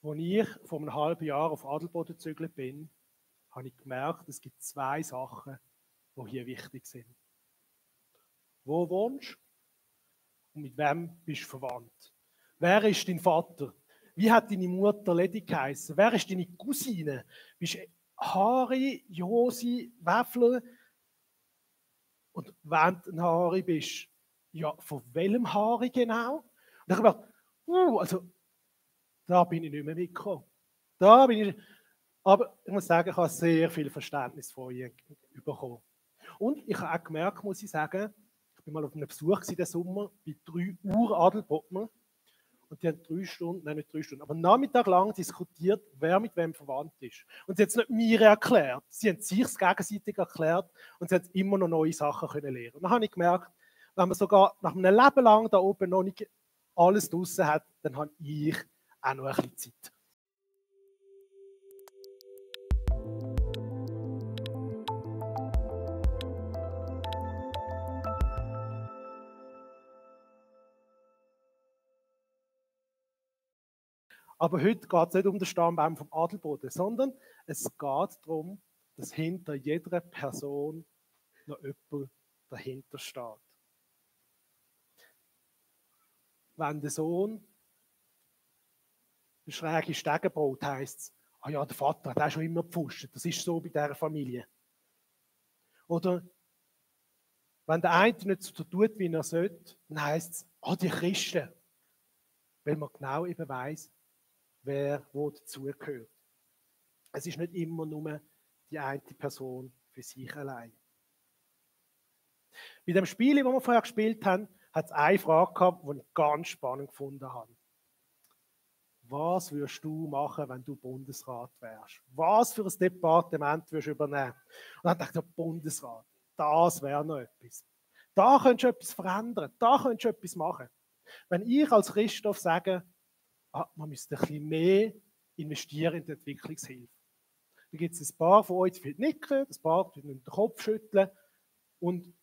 Als ich vor einem halben Jahr auf Adelboden gezügelt bin, habe ich gemerkt, es gibt zwei Sachen, die hier wichtig sind. Wo wohnst du und mit wem bist du verwandt? Wer ist dein Vater? Wie hat deine Mutter Ledi geheissen? Wer ist deine Cousine? Bist du Hari, Josi, Wäffler? Und wenn du ein Hari bist, ja, von welchem Hari genau? Und ich habe gedacht, also da bin ich nicht mehr mitgekommen. Da bin ich, aber ich muss sagen, ich habe sehr viel Verständnis von ihr bekommen. Und ich habe auch gemerkt, muss ich sagen, ich bin mal auf einem Besuch diesen Sommer bei 3 Uhr Adelbodner. Und die haben 3 Stunden, nein, nicht 3 Stunden, aber Nachmittag lang diskutiert, wer mit wem verwandt ist. Und sie haben es nicht mir erklärt, sie haben es sich gegenseitig erklärt und sie haben immer noch neue Sachen können lernen. Und dann habe ich gemerkt, wenn man sogar nach einem Leben lang da oben noch nicht alles draussen hat, dann habe ich auch noch ein bisschen Zeit. Aber heute geht es nicht um den Stammbaum vom Adelboden, sondern es geht darum, dass hinter jeder Person noch jemand dahinter steht. Wenn der Sohn eine schräge Stege baut, heisst es, ah ja, der Vater hat auch schon immer gepfuscht. Das ist so bei dieser Familie. Oder wenn der eine nicht so tut, wie er sollte, dann heisst es, ah, die Christen. Weil man genau eben weiss, wer wo dazugehört. Es ist nicht immer nur die eine Person für sich allein. Bei dem Spiel, das wir vorher gespielt haben, hat es eine Frage gehabt, die ich ganz spannend gefunden habe. Was würdest du machen, wenn du Bundesrat wärst? Was für ein Departement würdest du übernehmen? Und dann dachte ich, der Bundesrat, das wäre noch etwas. Da könntest du etwas verändern, da könntest du etwas machen. Wenn ich als Christoph sage, man müsste ein bisschen mehr investieren in die Entwicklungshilfe. Da gibt es ein paar von euch, die nicken, ein paar, die den Kopf schütteln. Und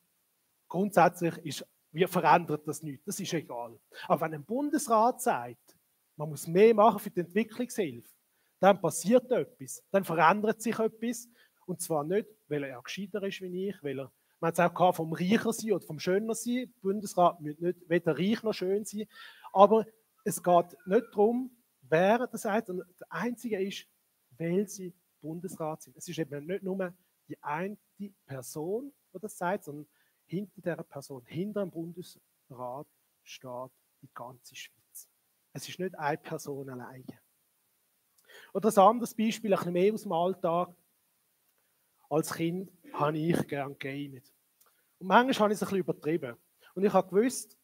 grundsätzlich verändert das nichts, das ist egal. Aber wenn ein Bundesrat sagt, man muss mehr machen für die Entwicklungshilfe, dann passiert etwas, dann verändert sich etwas. Und zwar nicht, weil er gescheiter ist wie ich, weil er, man hat es auch vom Reicher sein oder vom Schöner sein. Der Bundesrat muss nicht weder reich noch schön sein. Aber es geht nicht darum, wer das sagt, sondern der Einzige ist, weil sie Bundesrat sind. Es ist eben nicht nur die eine Person, die das sagt, sondern hinter dieser Person, hinter dem Bundesrat steht die ganze Schweiz. Es ist nicht eine Person alleine. Oder ein anderes Beispiel, ein bisschen mehr aus dem Alltag. Als Kind habe ich gerne gegamet. Und manchmal habe ich es ein bisschen übertrieben. Und ich habe gewusst,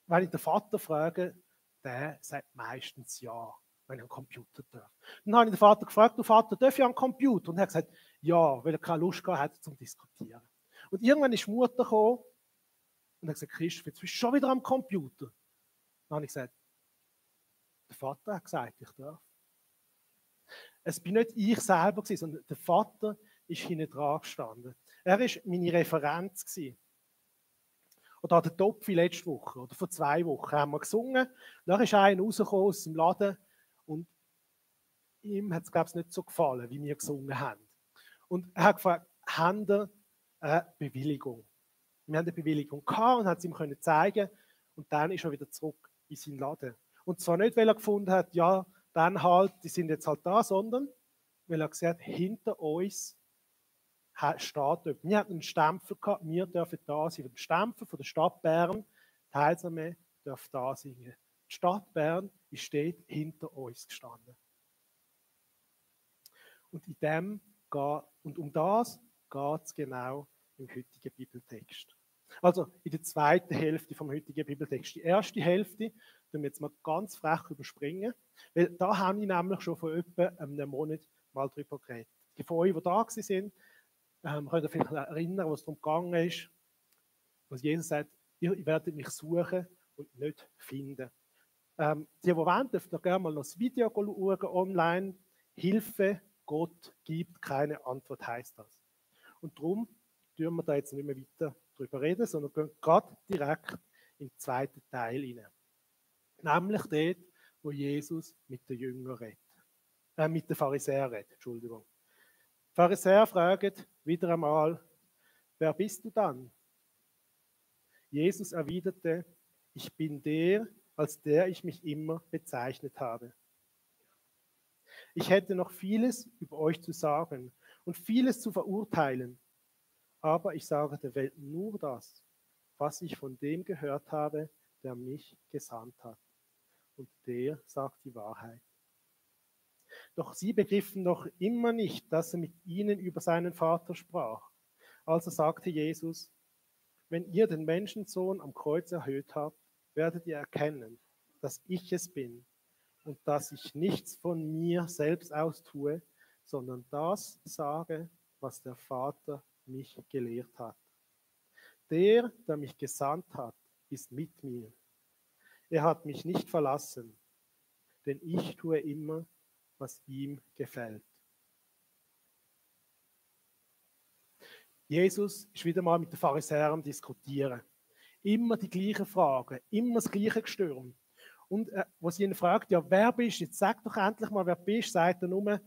wenn ich den Vater frage, der sagt meistens ja, wenn ich einen Computer darf. Dann habe ich den Vater gefragt, du Vater, darf ich einen Computer? Und er hat gesagt, ja, weil er keine Lust gehabt hat zum Diskutieren. Und irgendwann ist die Mutter gekommen und hat gesagt, Christoph, jetzt bist du schon wieder am Computer. Dann habe ich gesagt, der Vater hat gesagt, ich darf. Es bin nicht ich selber, sondern der Vater ist hinten dran gestanden. Er war meine Referenz. Oder an der Topfi letzte Woche, oder vor 2 Wochen, haben wir gesungen. Dann ist einer rausgekommen aus dem Laden und ihm hat es, glaube ich, nicht so gefallen, wie wir gesungen haben. Und er hat gefragt, haben wir eine Bewilligung? Wir haben eine Bewilligung gehabt und haben es ihm zeigen. Und dann ist er wieder zurück in seinen Laden. Und zwar nicht, weil er gefunden hat, ja, dann halt, die sind jetzt halt da, sondern weil er gesagt hat, hinter uns steht dort. Wir hatten einen Stempel gehabt, wir dürfen da sein. Den Stempel von der Stadt Bern, die Heilsarmee darf da sein. Die Stadt Bern steht hinter uns gestanden. Und um das geht es genau im heutigen Bibeltext. Also in der zweiten Hälfte vom heutigen Bibeltext. Die erste Hälfte tun wir jetzt mal ganz frech überspringen, weil da habe ich nämlich schon vor etwa einem Monat mal drüber geredet. Die von euch, die da waren, könnt ihr vielleicht erinnern, was darum gegangen ist, was Jesus sagt, ihr werdet mich suchen und nicht finden. Die wollen, dürfen noch gerne mal noch das Video schauen online. Hilfe, Gott gibt keine Antwort, heißt das. Und darum tun wir da jetzt nicht mehr weiter drüber reden, sondern gehen gerade direkt im zweiten Teil hinein. Nämlich dort, wo Jesus mit den Jüngern redet. Mit den Pharisäern redet, Entschuldigung. Die Pharisäer fragen wieder einmal, wer bist du dann? Jesus erwiderte, ich bin der, als der ich mich immer bezeichnet habe. Ich hätte noch vieles über euch zu sagen und vieles zu verurteilen, aber ich sage der Welt nur das, was ich von dem gehört habe, der mich gesandt hat. Und der sagt die Wahrheit. Doch sie begriffen noch immer nicht, dass er mit ihnen über seinen Vater sprach. Also sagte Jesus, wenn ihr den Menschensohn am Kreuz erhöht habt, werdet ihr erkennen, dass ich es bin und dass ich nichts von mir selbst aus tue, sondern das sage, was der Vater mich gelehrt hat. Der mich gesandt hat, ist mit mir. Er hat mich nicht verlassen, denn ich tue immer, was ihm gefällt. Jesus ist wieder mal mit den Pharisäern am Diskutieren. Immer die gleichen Fragen, immer das gleiche Gestürm. Und wo sie ihn fragt, ja, wer bist du? Jetzt sag doch endlich mal, wer bist du? Sagt er nur,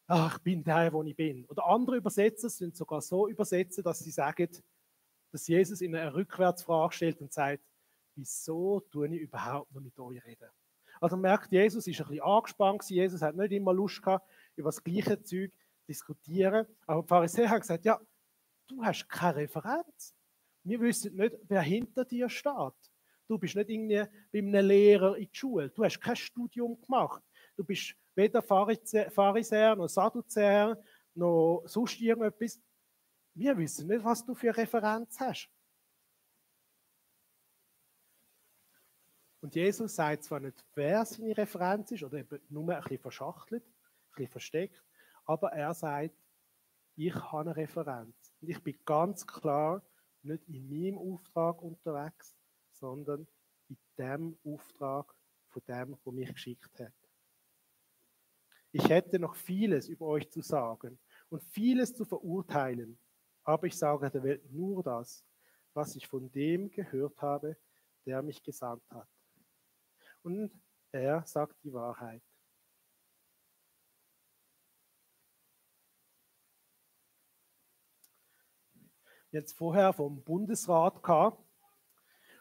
ach, ich bin der, wo ich bin. Oder andere Übersetzer sind sogar so übersetzen, dass sie sagen, dass Jesus ihnen eine Rückwärtsfrage stellt und sagt, wieso tue ich überhaupt noch mit euch reden? Also man merkt, Jesus ist ein bisschen angespannt. Jesus hat nicht immer Lust gehabt, über das gleiche Zeug zu diskutieren. Aber die Pharisäer haben gesagt, ja, du hast keine Referenz. Wir wissen nicht, wer hinter dir steht. Du bist nicht irgendwie bei einem Lehrer in der Schule. Du hast kein Studium gemacht. Du bist weder Pharisäer noch Sadduzäer noch sonst irgendetwas. Wir wissen nicht, was du für Referenz hast. Und Jesus sagt zwar nicht, wer seine Referenz ist, oder eben nur ein bisschen verschachtelt, ein bisschen versteckt, aber er sagt, ich habe eine Referenz. Und ich bin ganz klar nicht in meinem Auftrag unterwegs, sondern in dem Auftrag von dem, der mich geschickt hat. Ich hätte noch vieles über euch zu sagen und vieles zu verurteilen, aber ich sage der Welt nur das, was ich von dem gehört habe, der mich gesandt hat. Und er sagt die Wahrheit. Jetzt vorher vom Bundesrat gehabt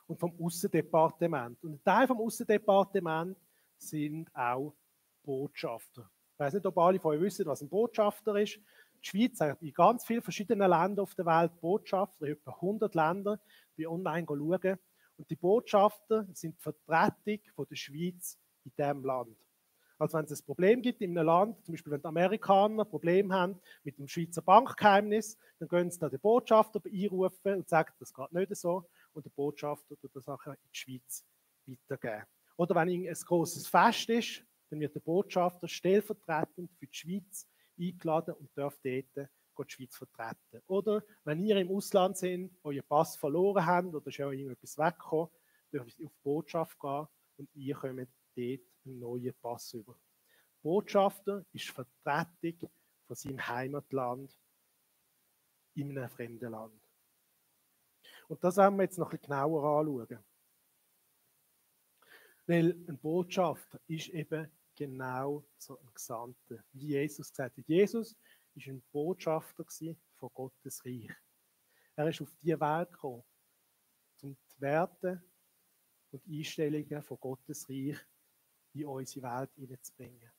und vom Aussendepartement. Und ein Teil vom Aussendepartement sind auch Botschafter. Ich weiß nicht, ob alle von euch wissen, was ein Botschafter ist. Die Schweiz hat in ganz vielen verschiedenen Ländern auf der Welt Botschafter, in etwa 100 Ländern, wie online schauen. Und die Botschafter sind die Vertretung von der Schweiz in diesem Land. Also wenn es ein Problem gibt in einem Land, zum Beispiel wenn die Amerikaner ein Problem haben mit dem Schweizer Bankgeheimnis, dann können sie da den Botschafter einrufen und sagen, das geht nicht so. Und der Botschafter tut das nachher in die Schweiz weitergeben. Oder wenn ein grosses Fest ist, dann wird der Botschafter stellvertretend für die Schweiz eingeladen und darf dort die Schweiz vertreten. Oder wenn ihr im Ausland seid, euren Pass verloren habt oder ist ja irgendetwas weggekommen, dürft ihr auf die Botschaft gehen und ihr kommt dort einen neuen Pass über. Botschafter ist Vertretung von seinem Heimatland in einem fremden Land. Und das werden wir jetzt noch ein bisschen genauer anschauen. Weil ein Botschafter ist eben genau so ein Gesandter, wie Jesus gesagt hat. Jesus war ein Botschafter von Gottes Reich. Er ist auf diese Welt gekommen, um die Werte und Einstellungen von Gottes Reich in unsere Welt hineinzubringen.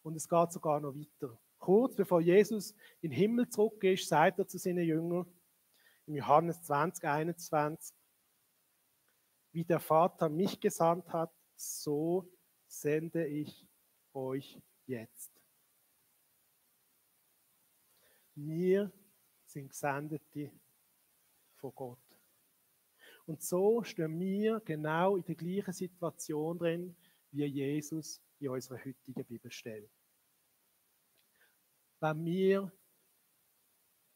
Und es geht sogar noch weiter. Kurz bevor Jesus in den Himmel zurück ist, sagt er zu seinen Jüngern, im Johannes 20, 21, wie der Vater mich gesandt hat, so sende ich euch jetzt. Wir sind Gesendete von Gott. Und so stehen wir genau in der gleichen Situation drin, wie Jesus in unserer heutigen Bibelstelle. Wenn wir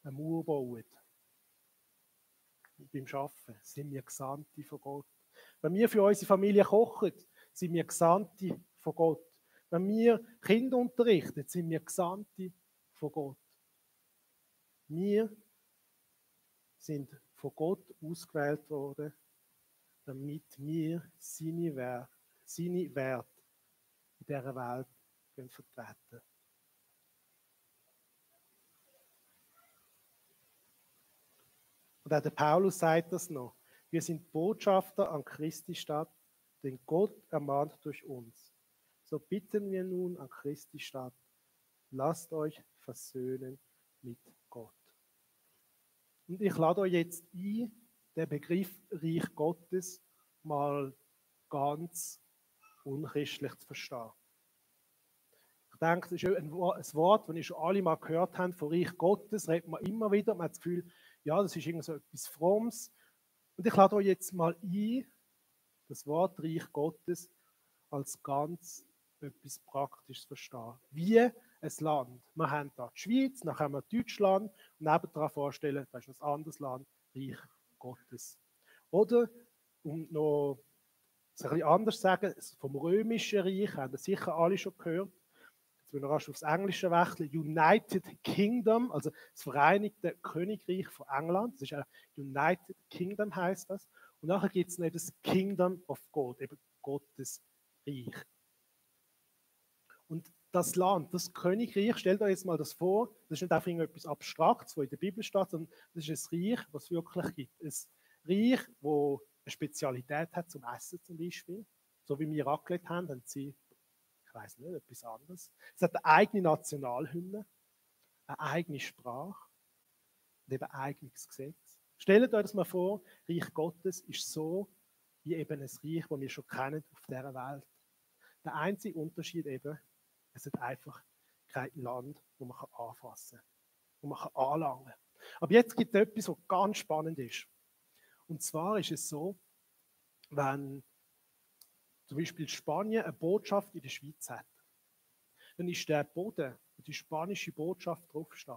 eine Mauer bauen, beim Arbeiten, sind wir Gesandte von Gott. Wenn wir für unsere Familie kochen, sind wir Gesandte von Gott. Wenn wir Kinder unterrichten, sind wir Gesandte von Gott. Wir sind von Gott ausgewählt worden, damit wir seine Werte in dieser Welt vertreten. Und auch der Paulus sagt das noch. Wir sind Botschafter an Christi Stadt, den Gott ermahnt durch uns. So bitten wir nun an Christi Stadt, lasst euch versöhnen mit Gott. Und ich lade euch jetzt ein, den Begriff Reich Gottes mal ganz unchristlich zu verstehen. Ich denke, das ist ein Wort, das ihr schon alle mal gehört habt, von Reich Gottes, redet man immer wieder. Man hat das Gefühl, ja, das ist irgendwie so etwas Frommes. Und ich lade euch jetzt mal ein, das Wort Reich Gottes als ganz etwas Praktisches zu verstehen. Wie ein Land. Wir haben da die Schweiz, dann haben wir Deutschland und nebendran vorstellen, das ist ein anderes Land, Reich Gottes. Oder, um noch es ein bisschen anders zu sagen, vom Römischen Reich, haben das sicher alle schon gehört. Jetzt müssen wir rasch aufs Englische wechseln. United Kingdom, also das Vereinigte Königreich von England. Das ist ein United Kingdom, heißt das. Und nachher gibt es noch das Kingdom of God, eben Gottes Reich. Und das Land, das Königreich, stellt euch jetzt mal das vor, das ist nicht einfach irgendetwas Abstraktes, was in der Bibel steht, sondern das ist ein Reich, was es wirklich gibt. Ein Reich, das eine Spezialität hat zum Essen zum Beispiel. So wie wir Raclette haben, haben sie, ich weiß nicht, etwas anderes. Es hat eine eigene Nationalhymne, eine eigene Sprache und eben ein eigenes Gesetz. Stellt euch das mal vor, Reich Gottes ist so wie eben ein Reich, das wir schon kennen auf dieser Welt. Der einzige Unterschied eben, es hat einfach kein Land, das man anfassen kann, das man anlangen kann. Aber jetzt gibt es etwas, was ganz spannend ist. Und zwar ist es so, wenn zum Beispiel Spanien eine Botschaft in der Schweiz hat, dann ist der Boden, wo die spanische Botschaft draufsteht,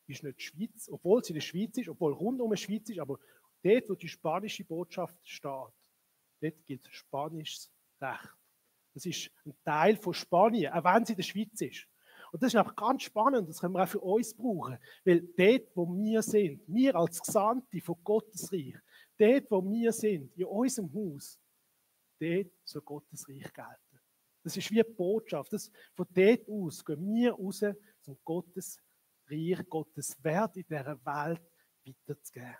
ist nicht die Schweiz, obwohl es in der Schweiz ist, obwohl rund um die Schweiz ist, aber dort, wo die spanische Botschaft steht, dort gilt spanisches Recht. Das ist ein Teil von Spanien, auch wenn es in der Schweiz ist. Und das ist einfach ganz spannend, das können wir auch für uns brauchen. Weil dort, wo wir sind, wir als Gesandte von Gottes Reich, dort, wo wir sind, in unserem Haus, dort soll Gottes Reich gelten. Das ist wie eine Botschaft. Von dort aus gehen wir raus, um Gottes Reich, Gottes Wert in dieser Welt weiterzugeben.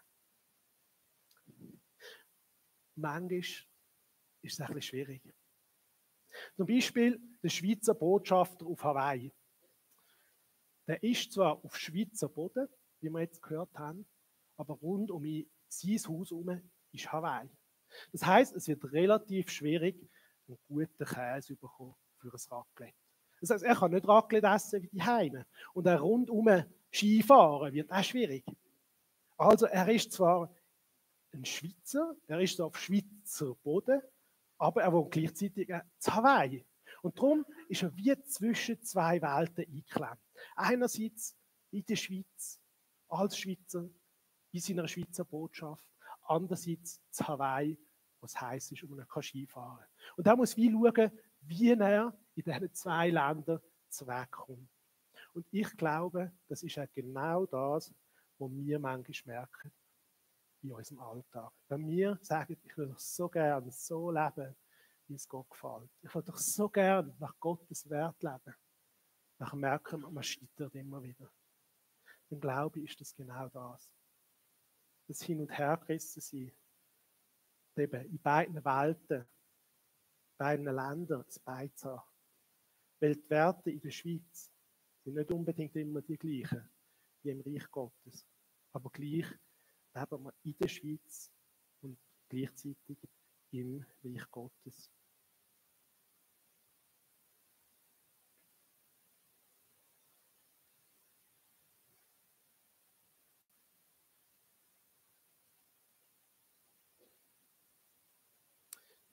Manchmal ist es ein bisschen schwierig. Zum Beispiel der Schweizer Botschafter auf Hawaii. Der ist zwar auf Schweizer Boden, wie wir jetzt gehört haben, aber rund um sein Haus herum ist Hawaii. Das heisst, es wird relativ schwierig, einen guten Käse zu bekommen für ein Raclette. Das heisst, er kann nicht Raclette essen wie die Heime. Und er rundum Skifahren wird auch schwierig. Also er ist zwar ein Schweizer, er ist zwar auf Schweizer Boden, aber er wohnt gleichzeitig in Hawaii. Und darum ist er wie zwischen zwei Welten eingeklemmt. Einerseits in der Schweiz, als Schweizer, in seiner Schweizer Botschaft. Andererseits zu Hawaii, was heisst ist, wo man Skifahren kann. Und er muss wie schauen, wie er in diesen zwei Ländern zurechtkommt. Und ich glaube, das ist auch genau das, was wir manchmal merken in unserem Alltag. Wenn wir sagen, ich will doch so gerne so leben, wie es Gott gefällt. Ich will doch so gerne nach Gottes Wert leben. Dann merken wir, man scheitert immer wieder. Dann glaube ich, ist das genau das. Das Hin- und Hergerissen sein. Eben in beiden Welten, in beiden Ländern das beizuhaben. Weil die Werte in der Schweiz sind nicht unbedingt immer die gleichen wie im Reich Gottes. Aber gleich leben wir in der Schweiz und gleichzeitig im Reich Gottes.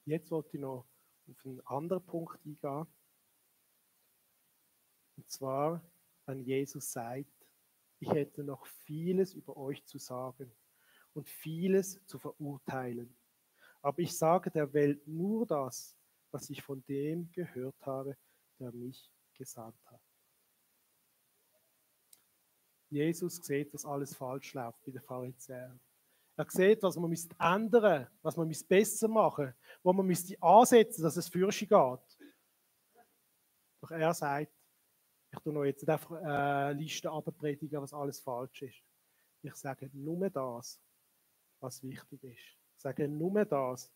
Jetzt wollte ich noch auf einen anderen Punkt eingehen. Und zwar, wenn Jesus sagt, ich hätte noch vieles über euch zu sagen und vieles zu verurteilen. Aber ich sage der Welt nur das, was ich von dem gehört habe, der mich gesandt hat. Jesus sieht, dass alles falsch läuft bei den Pharisäern. Er sieht, was man ändern müsste, was man besser machen müsste, wo man ansetzen müsste, dass es fürschen geht. Doch er sagt, ich tue noch jetzt nicht einfach eine Liste abpredigen, was alles falsch ist. Ich sage nur das, was wichtig ist. Ich sage nur das,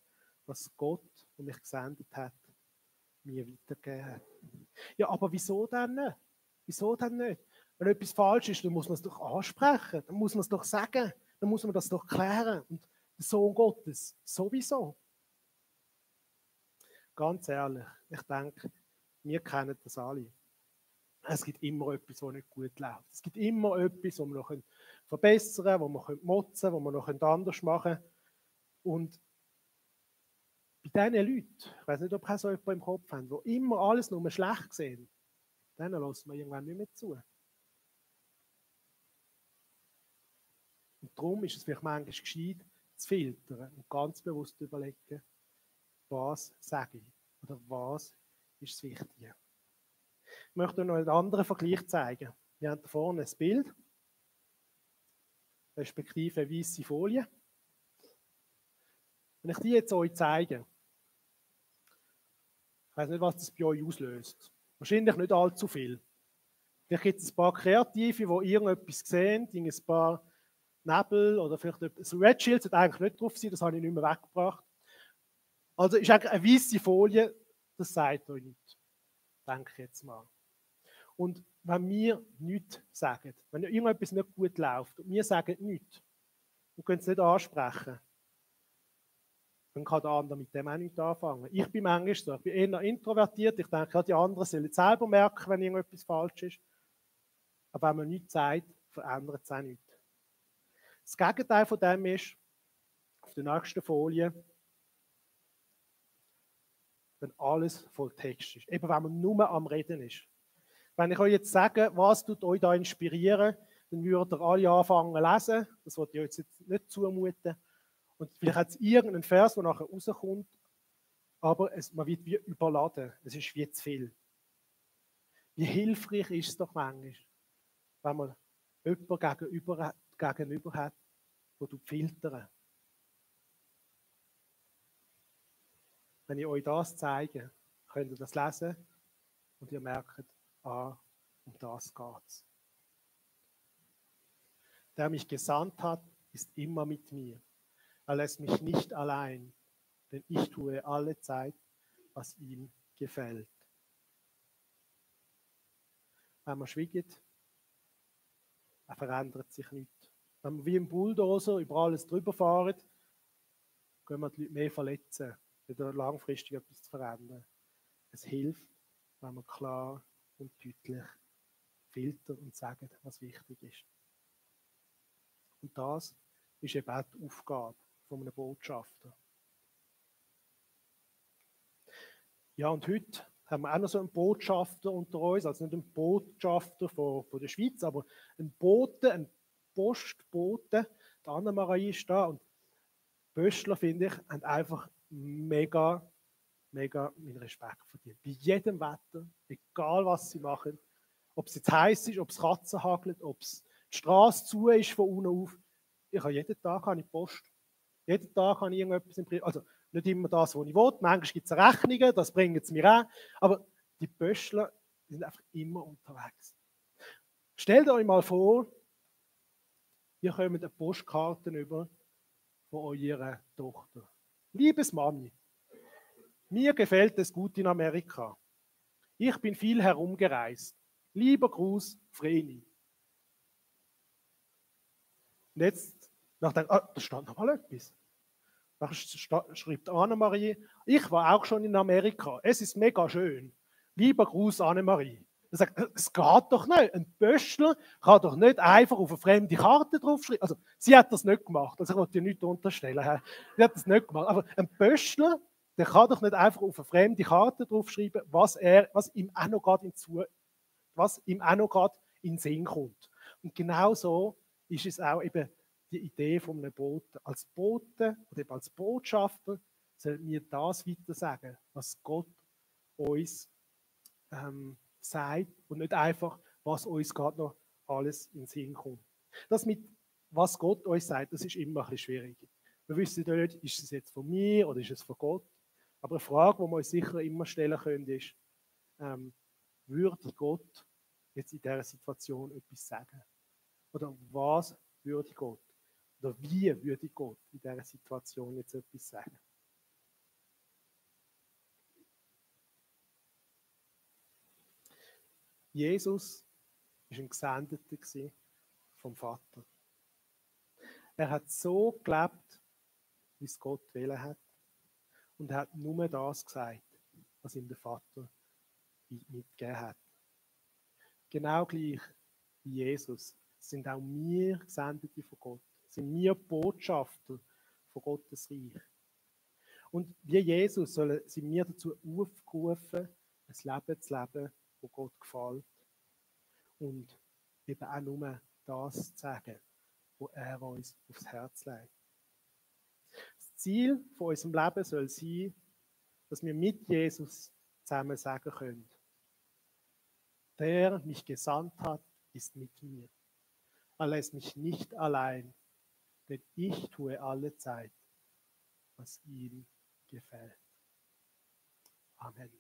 was Gott, der mich gesendet hat, mir weitergegeben hat. Ja, aber wieso denn nicht? Wieso denn nicht? Wenn etwas falsch ist, dann muss man es doch ansprechen, dann muss man es doch sagen, dann muss man das doch klären. Und der Sohn Gottes sowieso. Ganz ehrlich, ich denke, wir kennen das alle. Es gibt immer etwas, was nicht gut läuft. Es gibt immer etwas, was wir noch verbessern können, was wir motzen können, was wir noch anders machen können. Und bei diesen Leuten, ich weiß nicht, ob ihr so jemanden im Kopf habt, die immer alles nur schlecht sehen, denen lassen wir irgendwann nicht mehr zu. Und darum ist es vielleicht manchmal gescheit, zu filtern und ganz bewusst zu überlegen, was sage ich oder was ist das Wichtige. Ich möchte euch noch einen anderen Vergleich zeigen. Wir haben da vorne ein Bild, respektive eine weisse Folie. Wenn ich die jetzt euch zeige, ich weiß nicht, was das bei euch auslöst. Wahrscheinlich nicht allzu viel. Vielleicht gibt es ein paar Kreative, die irgendetwas sehen, ein paar Nebel oder vielleicht ein Red Shield sollte eigentlich nicht drauf sein, das habe ich nicht mehr weggebracht. Also ist eigentlich eine weisse Folie, das sagt euch nichts. Denke ich jetzt mal. Und wenn wir nichts sagen, wenn irgendetwas nicht gut läuft und wir sagen nichts und können es nicht ansprechen, dann kann der andere mit dem auch nichts anfangen. Ich bin manchmal so, ich bin eher introvertiert, ich denke, ja, die anderen sollen selber merken, wenn irgendetwas falsch ist. Aber wenn man nichts sagt, verändert es auch nichts. Das Gegenteil von dem ist, auf der nächsten Folie, wenn alles voll Text ist. Eben, wenn man nur am Reden ist. Wenn ich euch jetzt sage, was tut euch da inspirieren, dann würdet ihr alle anfangen zu lesen. Das wollte ich euch jetzt nicht zumuten. Und vielleicht hat es irgendeinen Vers, der nachher rauskommt, aber man wird wie überladen. Es ist wie zu viel. Wie hilfreich ist es doch manchmal, wenn man jemanden gegenüber hat, der filtern. Wenn ich euch das zeige, könnt ihr das lesen und ihr merkt, um das geht's. Der mich gesandt hat, ist immer mit mir. Er lässt mich nicht allein, denn ich tue alle Zeit, was ihm gefällt. Wenn man schweigt, verändert sich nichts. Wenn wir wie ein Bulldozer über alles drüber fahren, können wir die Leute mehr verletzen, wieder langfristig etwas zu verändern. Es hilft, wenn man klar und deutlich filtert und sagt, was wichtig ist. Und das ist eben auch die Aufgabe von einem Botschafter. Ja, und heute haben wir auch noch so einen Botschafter unter uns, also nicht einen Botschafter von der Schweiz, aber einen Bote, einen Postbote. Die Annemarie ist da und Böschler, finde ich, haben einfach mega meinen Respekt verdient. Bei jedem Wetter, egal was sie machen, ob es jetzt heiß ist, ob es Katzen hagelt, ob es die Straße zu ist von unten auf. Jeden Tag habe ich Post. Jeden Tag habe ich irgendetwas im Brief. Also nicht immer das, was ich will. Manchmal gibt es Rechnungen, das bringen sie mir auch. Aber die Böschler sind einfach immer unterwegs. Stellt euch mal vor, ihr kommt eine Postkarte über von eurer Tochter. Liebes Mami, mir gefällt es gut in Amerika. Ich bin viel herumgereist. Lieber Gruß, Vreni. Und jetzt, da stand noch mal etwas. Da schreibt Annemarie, ich war auch schon in Amerika. Es ist mega schön. Lieber Gruß, Annemarie. Er sagt, es geht doch nicht. Ein Böschler kann doch nicht einfach auf eine fremde Karte draufschreiben. Also, sie hat das nicht gemacht. Also, ich wollte ihr nichts unterstellen. Sie hat das nicht gemacht. Aber ein Böschler, der kann doch nicht einfach auf eine fremde Karte draufschreiben, was ihm auch noch gerade in den Sinn kommt. Und genau so ist es auch eben die Idee von einem Boten. Als Bote oder eben als Botschafter sollten wir das weiter sagen, was Gott uns sagt und nicht einfach, was uns gerade noch alles in den Sinn kommt. Das mit was Gott euch sagt, das ist immer ein bisschen schwierig. Wir wissen ja nicht, ist es jetzt von mir oder ist es von Gott? Aber eine Frage, die wir uns sicher immer stellen können, ist, würde Gott jetzt in dieser Situation etwas sagen? Oder was würde Gott? Oder wie würde Gott in dieser Situation jetzt etwas sagen? Jesus war ein Gesendeter vom Vater. Er hat so gelebt, wie es Gott wollen hat. Und er hat nur das gesagt, was ihm der Vater mitgegeben hat. Genau gleich wie Jesus sind auch wir Gesendete von Gott. Sind wir Botschafter von Gottes Reich. Und wie Jesus sind wir dazu aufgerufen, ein Leben zu leben, das Gott gefällt. Und eben auch nur das zu sagen, was er uns aufs Herz legt. Das Ziel von unserem Leben soll sein, dass wir mit Jesus zusammen sagen können, der mich gesandt hat, ist mit mir. Er lässt mich nicht allein, denn ich tue alle Zeit, was ihm gefällt. Amen.